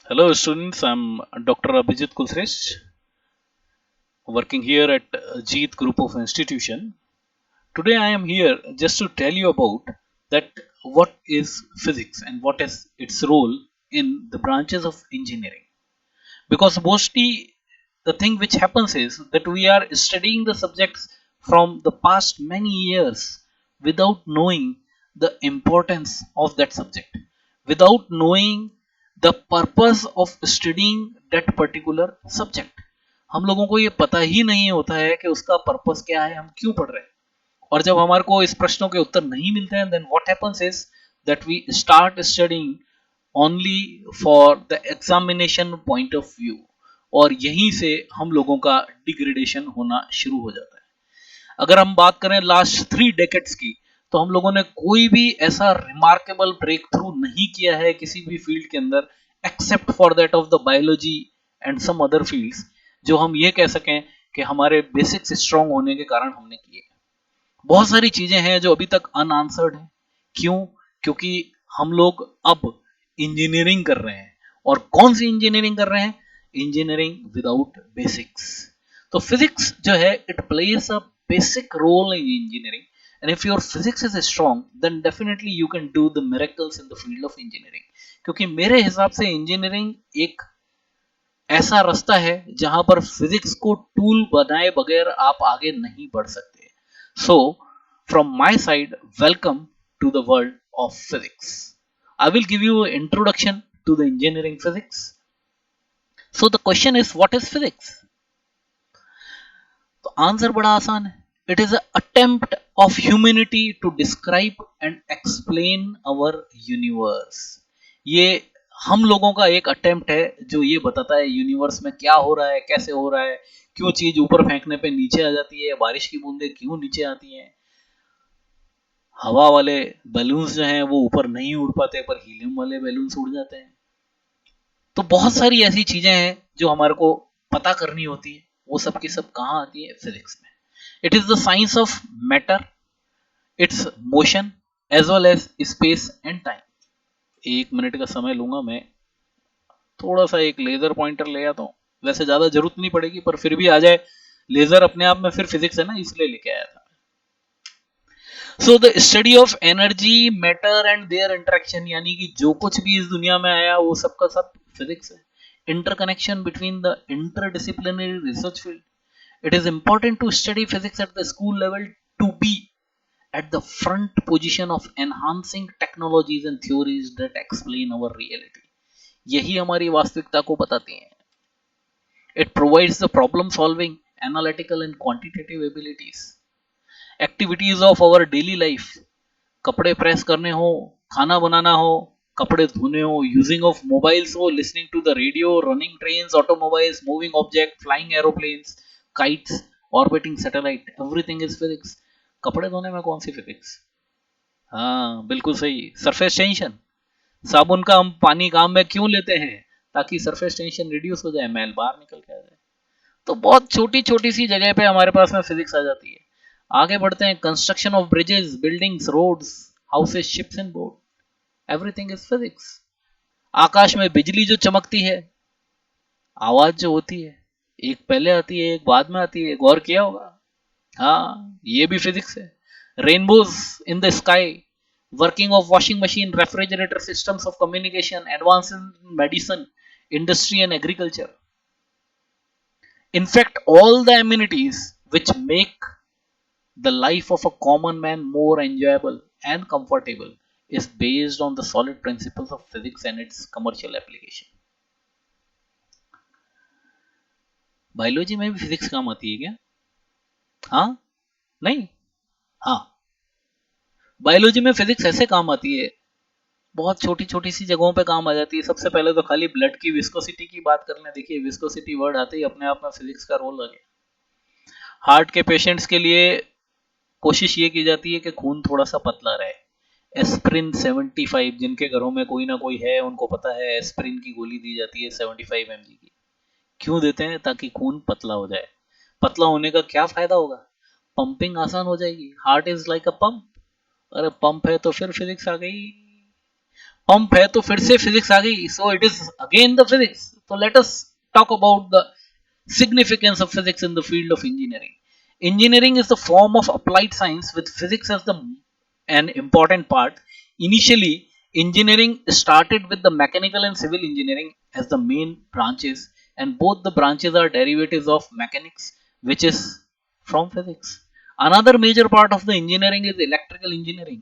Hello students, I'm Dr. Abhijit Kulshrestha, working here at Jeet Group of Institution. Today I am here just to tell you about that what is physics and what is its role in the branches of engineering. Because mostly the thing which happens is that we are studying the subjects from the past many years without knowing the importance of that subject, without knowing the purpose of studying that particular subject. हम लोगों को ये पता ही नहीं होता है कि उसका पर्पस क्या है, हम क्यों पढ़ रहे हैं। और जब हमारे को इस प्रश्नों के उत्तर नहीं मिलते हैं, then what happens is that we start studying only for the examination point of view, और यहीं से हम लोगों का डिग्रेडेशन होना शुरू हो जाता है। अगर हम बात करें लास्ट 3 डेकेड्स की, तो हम लोगों ने कोई भी ऐसा रिमार्केबल ब्रेक थ्रू नहीं किया है किसी भी फील्ड के अंदर, except for that of the biology and some other fields, जो हम ये कह सकें कि हमारे बेसिक्स स्ट्रांग होने के कारण हमने किए। बहुत सारी चीजें हैं जो अभी तक अनआंसर्ड हैं। क्यों? क्योंकि हम लोग अब इंजीनियरिंग कर रहे हैं, और कौन सी इंजीनियरिंग कर रहे हैं? Engineering without basics. तो फिजिक्स जो है, it plays a basic role in engineering, and if your physics is strong then definitely you can do the miracles in the field of engineering. क्योंकि मेरे हिसाब से इंजीनियरिंग एक ऐसा रास्ता है जहां पर फिजिक्स को टूल बनाए बगैर आप आगे नहीं बढ़ सकते। So from my side, welcome to the world of physics. I will give you an introduction to the engineering physics. So the question is, what is physics? तो आंसर बड़ा आसान है। It is an attempt of humanity to describe and explain our universe. ये हम लोगों का एक attempt है जो ये बताता है यूनिवर्स में क्या हो रहा है, कैसे हो रहा है, क्यों चीज ऊपर फेंकने पे नीचे आ जाती है, बारिश की बूंदें क्यों नीचे आती हैं, हवा वाले बैलून्स जो हैं वो ऊपर नहीं उड़ पाते पर हीलियम वाले बैलून्स उड़ जाते हैं। तो बहुत सारी ऐसी चीजें हैं जो हमारे को पता करनी होती है। वो सब की सब कहाँ आती है? फिजिक्स में। It is the science of matter, it's motion as well as space and time. 1 minute का समय लूंगा मैं, थोड़ा सा एक लेजर पॉइंटर ले आता हूँ। वैसे ज्यादा जरूरत नहीं पड़ेगी पर फिर भी आ जाए, लेजर अपने आप में फिर फिजिक्स है ना, इसलिए लेके आया था। So the study of energy, matter and there interaction, यानी कि जो कुछ भी इस दुनिया में आया वो सबका सब फिजिक्स है। Interconnection between the interdisciplinary research field. It is important to study physics at the school level to be at the front position of enhancing technologies and theories that explain our reality. यही हमारी वास्तविकता को बताती हैं। It provides the problem solving, analytical and quantitative abilities. Activities of our daily life, कपड़े press करने हो, खाना बनाना हो, कपड़े धोने हो, यूजिंग ऑफ मोबाइल्स हो, listening to the radio, running trains, automobiles, moving object, flying aeroplanes, kites, orbiting satellite, everything is physics. कपड़े धोने में कौन सी फिजिक्स? हाँ बिल्कुल सही, सरफेस टेंशन। साबुन का हम पानी काम में क्यों लेते हैं? ताकि सरफेस टेंशन रिड्यूस हो जाए, मैल बाहर निकल के आ जाए। तो बहुत छोटी छोटी सी जगह पे हमारे पास में फिजिक्स आ जाती है। आगे बढ़ते हैं। Construction of bridges, buildings, roads, houses, ships and boat, everything is physics. आकाश में बिजली जो चमकती है, आवाज जो होती है, एक पहले आती है एक बाद में आती है, गौर किया होगा। हाँ, ये भी फिजिक्स है। Rainbows in the sky, working of washing machine, refrigerator, systems of communication, advance in medicine, industry and agriculture. In fact, all the amenities which make the life of a common man more enjoyable and comfortable is based on the solid principles of physics and its commercial application. Biology में भी physics काम आती है क्या? हाँ? नहीं? हाँ, biology में फिजिक्स ऐसे काम आती है, बहुत छोटी छोटी सी जगहों पे काम आ जाती है। सबसे पहले तो खाली ब्लड की विस्कोसिटी की बात कर लें। देखिए, विस्कोसिटी वर्ड आते ही अपने आप में फिजिक्स का रोल आ गया। हार्ट के पेशेंट्स के लिए कोशिश ये की जाती है कि खून थोड़ा सा पतला रहे। एस्प्रिन 75, जिनके घरों में कोई ना कोई है उनको पता है, एस्प्रिन की गोली दी जाती है 75 mg की। क्यों देते हैं? ताकि खून पतला हो जाए। पतला होने का क्या फायदा होगा? पंपिंग आसान हो जाएगी। Heart is like a pump. अरे पंप है तो फिर फिजिक्स आ गई। पंप है तो फिर से फिजिक्स आ गई, so it is again the physics. तो let us talk about the significance of physics in the field of engineering. Engineering is the form of applied science with physics as an important part. Initially, engineering started with the mechanical and civil engineering as the main branches, and both the branches are derivatives of mechanics, which is from physics. Another major part of the engineering is electrical engineering,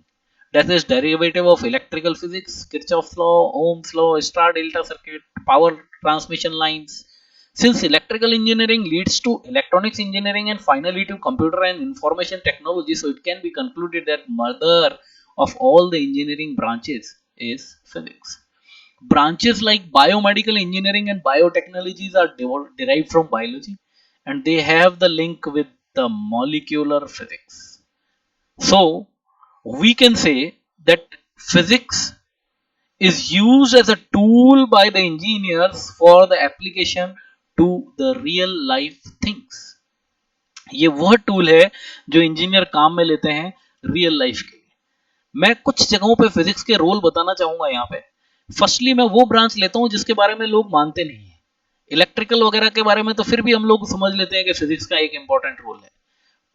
that is derivative of electrical physics, Kirchhoff's law, Ohm's law, star delta circuit, power transmission lines. Since electrical engineering leads to electronics engineering and finally to computer and information technology, so it can be concluded that mother of all the engineering branches is physics. Branches like biomedical engineering and biotechnologies are derived from biology, and they have the link with the molecular physics. So, we can say that physics is used as a tool by the engineers for the application to the real life things. ये वह tool है जो engineer काम में लेते हैं real life के लिए. मैं कुछ जगहों पे फिजिक्स के रोल बताना चाहूंगा यहाँ पे. फर्स्टली मैं वो ब्रांच लेता हूँ जिसके बारे में लोग मानते नहीं है. इलेक्ट्रिकल वगैरह के बारे में तो फिर भी हम लोग समझ लेते हैं कि फिजिक्स का एक इंपॉर्टेंट रोल है.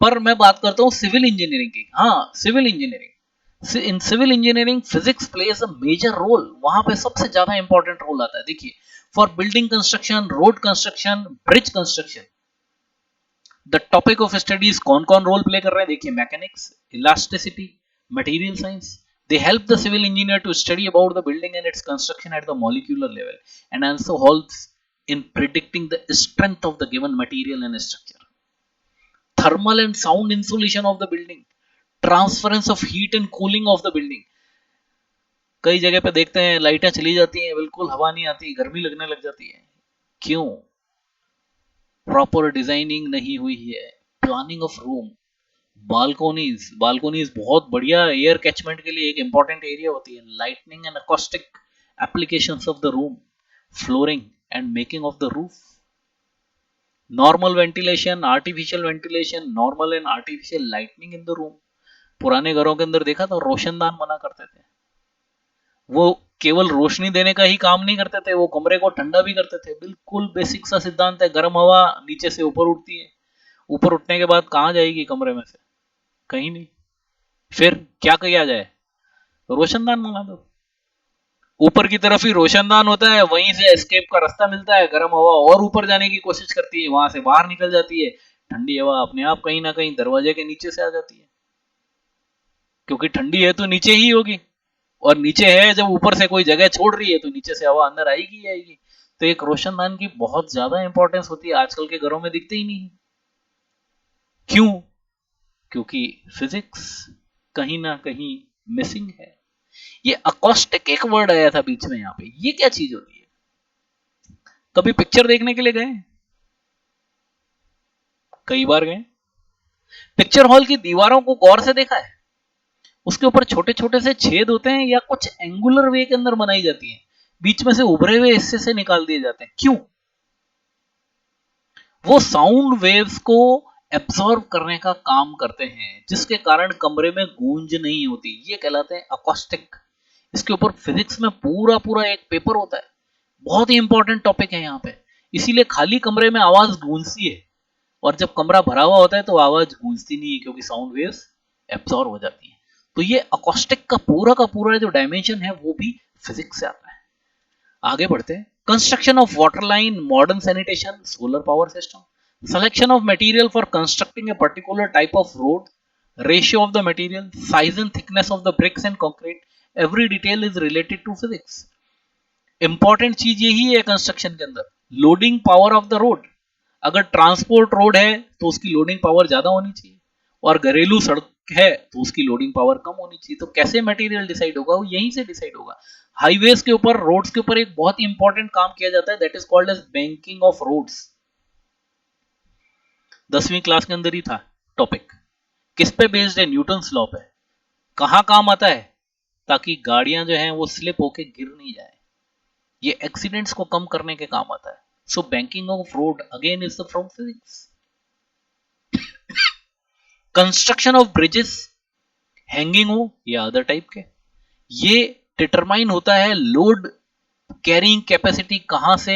पर मैं बात करता हूँ सिविल इंजीनियरिंग की. हाँ, civil engineering. In civil engineering physics plays a major role. वहां पे सबसे ज्यादा इंपॉर्टेंट रोल आता है. देखिए, for building construction, road construction, bridge construction, the topic of studies कौन कौन रोल प्ले कर रहे हैं. देखिए, mechanics, elasticity, material science. They help the civil engineer to study about the building and its construction at the molecular level, and also helps in predicting the strength of the given material and structure. Thermal and sound insulation of the building, transference of heat and cooling of the building. कई जगह पे देखते हैं लाइटें चली जाती हैं, बिल्कुल हवा नहीं आती, गर्मी लगने लग जाती है. क्यों? प्रॉपर डिजाइनिंग नहीं हुई है. Planning of room, balconies. Balconies बहुत बढ़िया एयर कैचमेंट के लिए एक इंपॉर्टेंट एरिया होती है. Lightning and acoustic applications of the room, flooring and making of the roof. Normal ventilation, artificial ventilation, normal and artificial lightning in the room. पुराने घरों के अंदर देखा तो रोशनदान बना करते थे. वो केवल रोशनी देने का ही काम नहीं करते थे, वो कमरे को ठंडा भी करते थे. बिल्कुल बेसिक सा सिद्धांत है. गर्म हवा नीचे से ऊपर उठती है, ऊपर उठने के बाद कहाँ जाएगी कमरे में से? कहीं नहीं. फिर क्या किया जाए? रोशनदान बना दो. ऊपर की तरफ ही रोशनदान होता है, वहीं से एस्केप का रास्ता मिलता है. गर्म हवा और ऊपर जाने की कोशिश करती है, वहां से बाहर निकल जाती है. ठंडी हवा अपने आप कहीं ना कहीं दरवाजे के नीचे से आ जाती है, क्योंकि ठंडी है तो नीचे ही होगी, और नीचे है जब ऊपर से कोई जगह छोड़ रही है तो नीचे से हवा अंदर आएगी ही आएगी. तो एक रोशनदान की बहुत ज्यादा इंपॉर्टेंस होती है. आजकल के घरों में दिखते ही नहीं. क्यों? क्योंकि फिजिक्स कहीं ना कहीं मिसिंग है. ये अकॉस्टिक एक वर्ड आया था बीच में यहाँ पे, ये क्या चीज होती है? कभी पिक्चर देखने के लिए गए? कई बार गए. पिक्चर हॉल की दीवारों को गौर से देखा है? उसके ऊपर छोटे छोटे से छेद होते हैं या कुछ एंगुलर वे के अंदर बनाई जाती है, बीच में से उभरे हुए हिस्से से निकाल दिए जाते हैं. क्यों? वो साउंड वेव्स को एब्सॉर्ब करने का काम करते हैं, जिसके कारण कमरे में गूंज नहीं होती. ये कहलाते हैं अकॉस्टिक. इसके ऊपर फिजिक्स में पूरा पूरा एक पेपर होता है. बहुत ही इंपॉर्टेंट टॉपिक है यहाँ पे. इसीलिए खाली कमरे में आवाज गूंजती है, और जब कमरा भरा हुआ होता है तो आवाज गूंजती नहीं है, क्योंकि साउंड वेव्स एब्सॉर्ब हो जाती है. तो ये अकॉस्टिक का पूरा जो डायमेंशन है वो भी फिजिक्स से आता है. आगे बढ़ते हैं. Construction of water line, modern sanitation, solar power system, selection of material for constructing a particular type of road, ratio of the material, size and thickness of the bricks and concrete, every detail is related to physics. Important चीज यही है construction के अंदर. Loading power of the road. अगर transport road है तो उसकी loading power ज्यादा होनी चाहिए, और घरेलू सड़क है तो उसकी लोडिंग पावर कम होनी चाहिए. तो कैसे मटेरियल डिसाइड होगा? वो यहीं से डिसाइड होगा. हाईवेज के ऊपर, रोड्स के ऊपर एक बहुत ही इंपॉर्टेंट काम किया जाता है, that is called as banking of roads. 10वीं क्लास के अंदर ही था टॉपिक. किस पे बेस्ड है? न्यूटन्स लॉ पे. कहां काम आता है? ताकि गाड़ियां जो हैं वो स्लिप होके गिर नहीं जाए. ये एक्सीडेंट्स को कम करने के काम आता है. सो banking of road again is from physics. Construction of bridges, hanging हो या अदर टाइप के, ये डिटरमाइन होता है लोड कैरिंग कैपेसिटी कहां से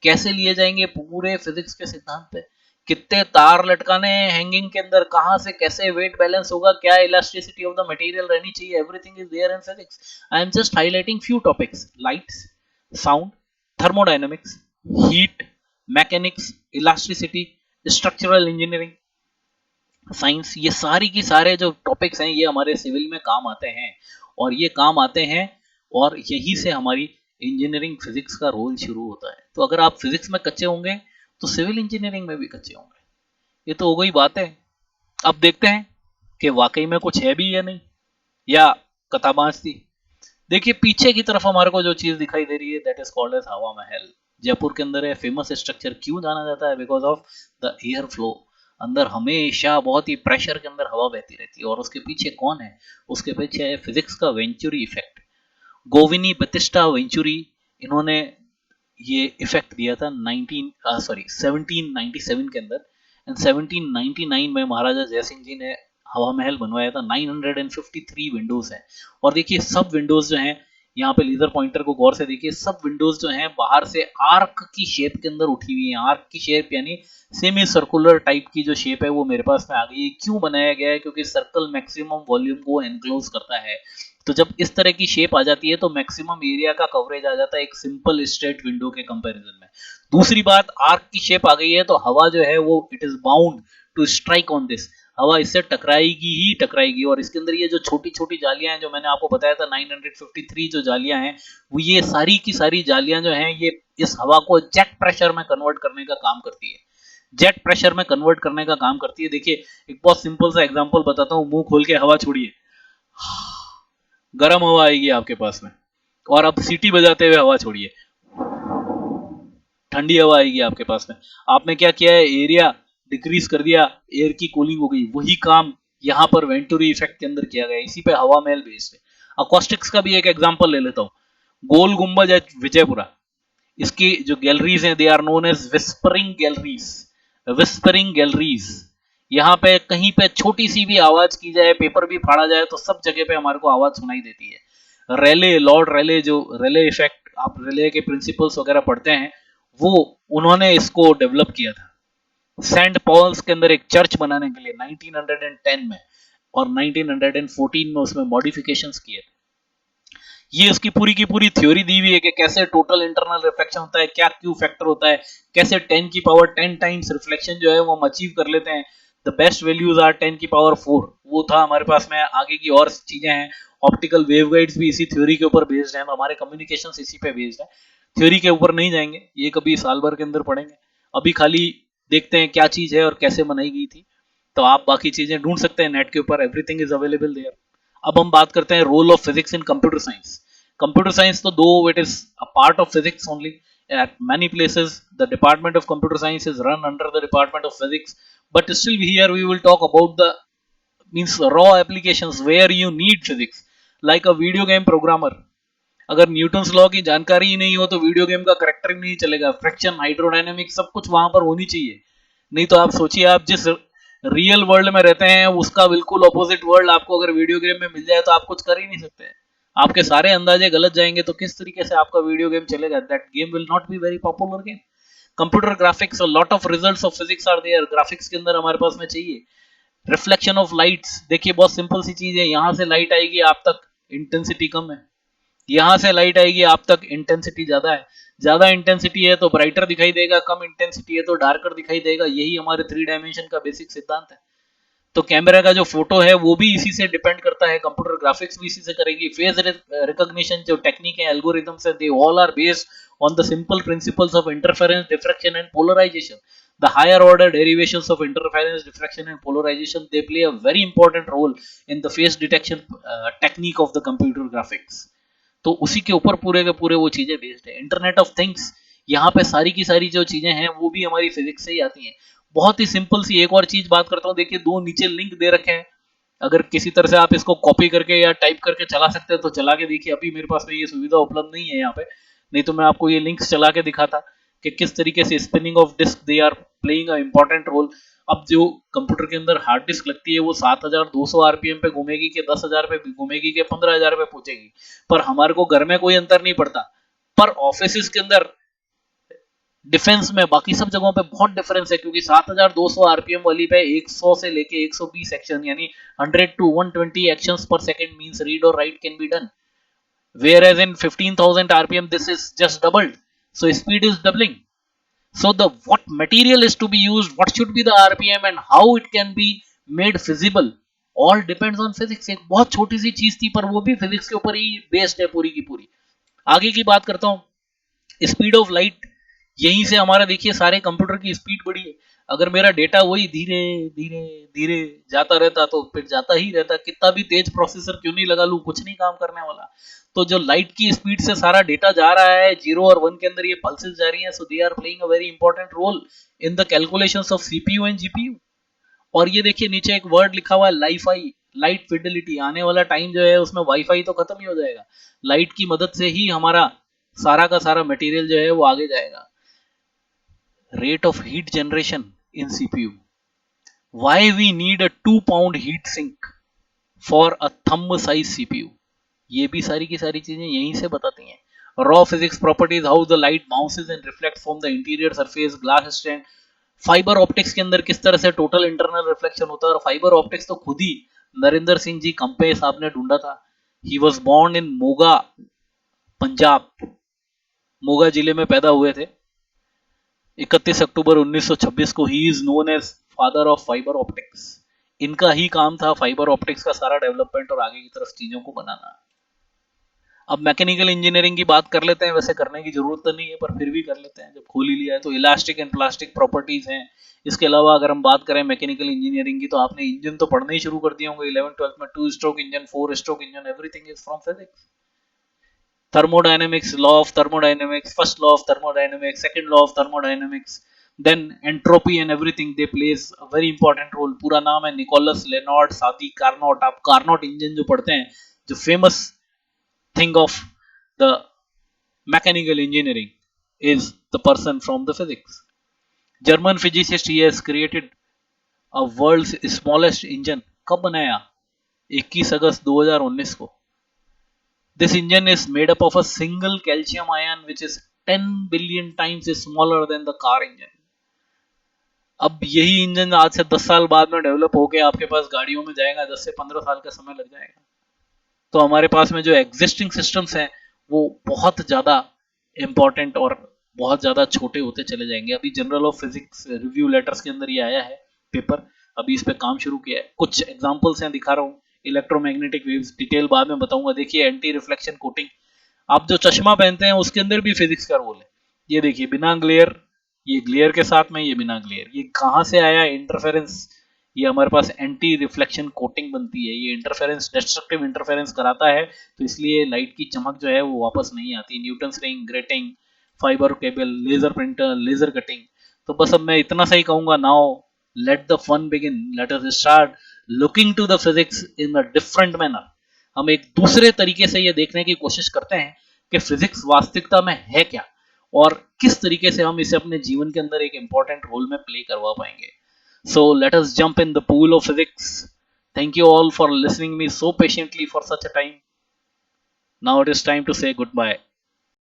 कैसे लिए जाएंगे पूरे फिजिक्स के सिद्धांत पे, कितने तार लटकाने हैं हैंगिंग के अंदर, कहां से कैसे वेट बैलेंस होगा, क्या इलास्टिसिटी ऑफ द मटेरियल रहनी चाहिए, everything is there in physics. I am just highlighting few topics, lights, sound, thermodynamics, heat, mechanics, elasticity, structural engineering, science, ये सारी की सारे जो टॉपिक्स हैं ये हमारे सिविल में काम आते हैं, और ये काम आते हैं और यहीं से हमारी इंजीनियरिंग फिजिक्स का रोल शुरू होता है। तो अगर आप फिजिक्स में कच्चे होंगे तो सिविल इंजीनियरिंग में भी कच्चे होंगे। ये तो हो गई बात है। अब देखते हैं कि वाकई में कुछ है भी या नहीं, या कथाबांस थी। देखिए पीछे की तरफ हमारे को जो चीज दिखाई दे रही है दैट इज कॉल्ड एज हवा महल। जयपुर के अंदर है, फेमस स्ट्रक्चर क्यों जाना जाता है? Because of the air flow. अंदर हमेशा बहुत ही प्रेशर के अंदर हवा बहती रहती है, और उसके पीछे कौन है? उसके पीछे है फिजिक्स का वेंचुरी इफेक्ट। गोविनी बतिस्टा वेंचुरी, इन्होंने ये इफेक्ट दिया था 1797 के अंदर, एंड 1799 में महाराजा जयसिंह जी ने हवा महल बनवाया था। 953 विंडोज हैं, और देखिए सब विंडोज जो हैं, यहाँ पे लेजर पॉइंटर को गौर से देखिए, सब विंडोज जो हैं बाहर से आर्क की शेप के अंदर उठी हुई हैं। आर्क की शेप यानी सेमी सर्कुलर टाइप की जो शेप है वो मेरे पास में आ गई है। क्यों बनाया गया है? क्योंकि सर्कल मैक्सिमम वॉल्यूम को एनक्लोज करता है। तो जब इस तरह की शेप आ जाती है तो मैक्सिमम एरिया का कवरेज आ जाता है एक सिंपल स्ट्रेट विंडो के कंपैरिजन में। दूसरी बात, आर्क की शेप आ गई है तो हवा जो है वो it is bound to strike on this. हवा इससे टकराएगी ही टकराएगी, और इसके अंदर ये जो छोटी छोटी जालियां हैं जो मैंने आपको बताया था 953 जो जालियां हैं, वो ये सारी की सारी जालियां जो हैं ये इस हवा को जेट प्रेशर में कन्वर्ट करने का काम करती है। जेट प्रेशर में कन्वर्ट करने का काम करती है। देखिए एक बहुत सिंपल सा एग्जांपल बताता हूँ, मुंह खोल के हवा छोड़िए, गर्म हवा आएगी आपके पास में, और अब सीटी बजाते हुए हवा छोड़िए, ठंडी हवा आएगी आपके पास में। आपने क्या किया है? एरिया डिक्रीज कर दिया, एयर की कूलिंग हो गई। वही काम यहाँ पर वेंटुरी इफेक्ट के अंदर किया गया, इसी पे हवा महल बेस्ड है। अकॉस्टिक्स का भी एक एग्जांपल ले लेता हूँ, गोल गुंबज है विजयपुरा, इसकी जो गैलरीज हैं they are known as whispering galleries. Whispering galleries, यहाँ पे कहीं पे छोटी सी भी आवाज की जाए, पेपर भी फाड़ा जाए, तो सब जगह पे हमारे को आवाज सुनाई देती है। रेले, लॉर्ड रेले, जो रेले इफेक्ट, आप रेले के प्रिंसिपल्स वगैरह पढ़ते हैं, वो उन्होंने इसको डेवलप किया था सेंट पॉल्स के अंदर एक चर्च बनाने के लिए 1910 में, और 1914 में उसमें मॉडिफिकेशंस किए थे। ये उसकी पूरी की पूरी थ्योरी दी हुई है कि कैसे टोटल इंटरनल रिफ्लेक्शन होता है, क्या क्यू फैक्टर होता है, कैसे 10 की पावर 10 टाइम्स रिफ्लेक्शन जो है वो हम अचीव कर लेते हैं। द बेस्ट वैल्यूज आर 10 की पावर 4, वो था हमारे पास में। आगे की और चीजें हैं, ऑप्टिकल वेवगाइड्स भी इसी थ्योरी के ऊपर बेस्ड है, हमारे कम्युनिकेशन इसी पे बेस्ड है। थ्योरी के ऊपर नहीं जाएंगे, ये कभी साल भर के अंदर पढ़ेंगे। अभी खाली देखते हैं क्या चीज है और कैसे बनाई गई थी। तो आप बाकी चीजें ढूंढ सकते हैं नेट के ऊपर, एवरीथिंग इज अवेलेबल देयर। अब हम बात करते हैं role of physics in computer science. Computer science, तो though it is a part of physics only, at many places the department of computer science is run under the department of physics, but still here we will talk about the means raw applications where you need physics, like a video game programmer। अगर Newton's law की जानकारी ही नहीं हो तो video game का character ही नहीं चलेगा। Friction, hydrodynamics सब कुछ वहां पर होनी चाहिए, नहीं तो आप सोचिए आप जिस रियल वर्ल्ड में रहते हैं उसका बिल्कुल ऑपोजिट वर्ल्ड आपको अगर वीडियो गेम में मिल जाए तो आप कुछ कर ही नहीं सकते। आपके सारे अंदाजे गलत जाएंगे तो किस तरीके से आपका वीडियो गेम चलेगा? That game will not be very popular game. Computer graphics, lot of results of physics are there, graphics के अंदर हमारे पास में चाहिए। रिफ्लेक्शन ऑफ लाइट्स, देखिए बहुत सिंपल सी चीज है, यहां से लाइट आएगी आप तक, इंटेंसिटी कम है, यहां से लाइट आएगी आप तक, इंटेंसिटी ज्यादा है। ज्यादा इंटेंसिटी है तो ब्राइटर दिखाई देगा, कम इंटेंसिटी है तो डार्कर दिखाई देगा। यही हमारे 3 डायमेंशन का बेसिक सिद्धांत है। तो कैमरा का जो फोटो है वो भी इसी से डिपेंड करता है, कंप्यूटर ग्राफिक्स भी इसी से करेगी। फेस रिकॉग्निशन जो टेक्निक है, एल्गोरिथम्स है, they all are based on the simple principles of interference, diffraction and polarisation. The higher order derivations of interference, diffraction and polarization, they play a very important role in the face detection technique of the computer graphics। तो उसी के ऊपर पूरे के पूरे वो चीजें based है। इंटरनेट ऑफ थिंग्स, यहाँ पे सारी की सारी जो चीजें हैं वो भी हमारी फिजिक्स से ही आती हैं। बहुत ही सिंपल सी एक और चीज बात करता हूँ, देखिए 2 नीचे लिंक दे रखे हैं, अगर किसी तरह से आप इसको कॉपी करके या टाइप करके चला सकते हैं तो चला के देखिए। अभी मेरे पास में ये सुविधा उपलब्ध नहीं है यहाँ पे, नहीं तो मैं आपको ये लिंक्स चला के दिखाता कि किस तरीके से spinning of disc they are playing a important role. अब जो कंप्यूटर के अंदर हार्ड डिस्क लगती है वो 7200 आरपीएम पे घूमेगी कि 10,000 पे घूमेगी कि 15,000 पे पहुंचेगी, पर हमारे को घर में कोई अंतर नहीं पड़ता। पर ऑफिस के अंदर, डिफेंस में, बाकी सब जगहों पे बहुत डिफरेंस है, क्योंकि 7200 आरपीएम वाली पे 100 से लेके 120 एक्शन यानी 100 to 120 एक्शंस पर सेकंड मींस रीड और right can be done, whereas in 15,000 rpm this is just doubled, so speed is doubling. So the what material is to be used, what should be the rpm and how it can be made feasible, all depends on physics। एक बहुत छोटी सी चीज थी पर वो भी physics के ऊपर ही बेस्ड है पूरी की पूरी। आगे की बात करता हूं, स्पीड ऑफ लाइट, यहीं से हमारा देखिए सारे कंप्यूटर की स्पीड बढ़ी है। अगर मेरा डेटा वही धीरे धीरे धीरे जाता रहता तो फिर जाता ही रहता, कितना भी तेज प्रोसेसर क्यों नहीं लगा लूं कुछ नहीं काम करने वाला। तो जो लाइट की स्पीड से सारा डेटा जा रहा है, 0 और 1 के अंदर ये पल्सेस जा रही हैं, so they are playing a very important role in the calculations of CPU and GPU. और ये देखिए नीचे एक वर्ड लिखा हुआ है लाइफाई, लाइट फिडेलिटी। आने वाला टाइम जो है उसमें वाईफाई तो खत्म ही हो जाएगा, लाइट की मदद से ही हमारा सारा का सारा मटेरियल जो है वो आगे जाएगा। Rate of heat generation in CPU, why we need a 2 pound heat sink for a thumb size CPU, ये भी सारी की सारी चीजें यहीं से बताती हैं। Raw physics properties, how the light bounces and reflect from the interior surface, glass strand. Fibre optics के अंदर किस तरह से टोटल इंटरनल रिफ्लेक्शन होता है, और फाइबर ऑप्टिक्स तो खुद ही नरेंद्र सिंह जी कंपे साहब ने ढूंढा था। He was born in Moga, Punjab, Moga जिले में पैदा हुए थे 31 अक्टूबर 1926 को। He is known as father of fibre optics. इनका ही काम था फाइबर ऑप्टिक्स का सारा डेवलपमेंट और आगे की तरफ चीजों को बनाना। अब मैकेनिकल इंजीनियरिंग की बात कर लेते हैं, वैसे करने की जरूरत तो नहीं है पर फिर भी कर लेते हैं जब खोल ही लिया है। तो इलास्टिक एंड प्लास्टिक प्रॉपर्टीज हैं। इसके अलावा अगर हम बात करें मैकेनिकल इंजीनियरिंग की, तो आपने इंजन तो पढ़ने ही शुरू कर दिए होंगे 11th-12th में, 2 stroke engine, 4 stroke engine, everything is from physics. Thermodynamics, law of thermodynamics, first law of thermodynamics, second law of thermodynamics, then entropy and everything, they plays a very important role। पूरा नाम है Nicolas Leonard Sadi Carnot. आप Carnot engine जो पढ़ते हैं, जो famous thing of the mechanical engineering is the person from the physics. German physicist, he has created a world's smallest engine. कब बनाया? 21 अगस्त 2019 को। This engine is made up of a single calcium ion which is 10 billion times smaller than the car engine। अब यही engine आज से 10 साल बाद में डेवलप होके आपके पास गाड़ियों में जाएगा, 10 से 15 साल का समय लग जाएगा। तो हमारे पास में जो एग्जिस्टिंग सिस्टम्स हैं वो बहुत ज़्यादा इम्पॉर्टेंट और बहुत ज़्यादा छोटे होते चले जाएंगे। अभी general of physics review letters के अंदर ये आया है पेपर, अभी इस पे काम शुरू किया है। कुछ एग्जांपल्स हैं दिखा रहा हूँ। इलेक्ट्रोमैग्नेटिक वेव्स, डिटेल बाद में बताऊंगा। देखिए एंटी रिफ्लेक्शन कोटिंग, आप जो चश्मा पहनते हैं उसके अंदर भी फिजिक्स का रोल है। ये देखिए बिना ग्लेयर, ये ग्लेयर के साथ में ये बिना ग्लेयर, ये कहाँ से आया इंटरफेरेंस? ये हमारे पास एंटी रिफ्लेक्शन कोटिंग बनती है, ये इंटरफेरेंस, डिस्ट्रक्टिव इंटरफेरेंस कराता है, तो इसलिए लाइट की चमक जो है वो वापस नहीं आती। Newton's ring, grating, fibre cable, laser printer, laser cutting. तो बस अब मैं इतना सा ही कहूंगा। Now let the fun begin, let us start looking to the physics in a different manner. हम एक दूसरे तरीके से ये देखने की कोशिश करते हैं कि फिजिक्स वास्तविकता में है क्या, और किस तरीके से हम इसे अपने जीवन के अंदर एक इंपॉर्टेंट रोल में प्ले करवा पाएंगे। So let us jump in the pool of physics। Thank you all for listening me so patiently for such a time। Now it is time to say goodbye।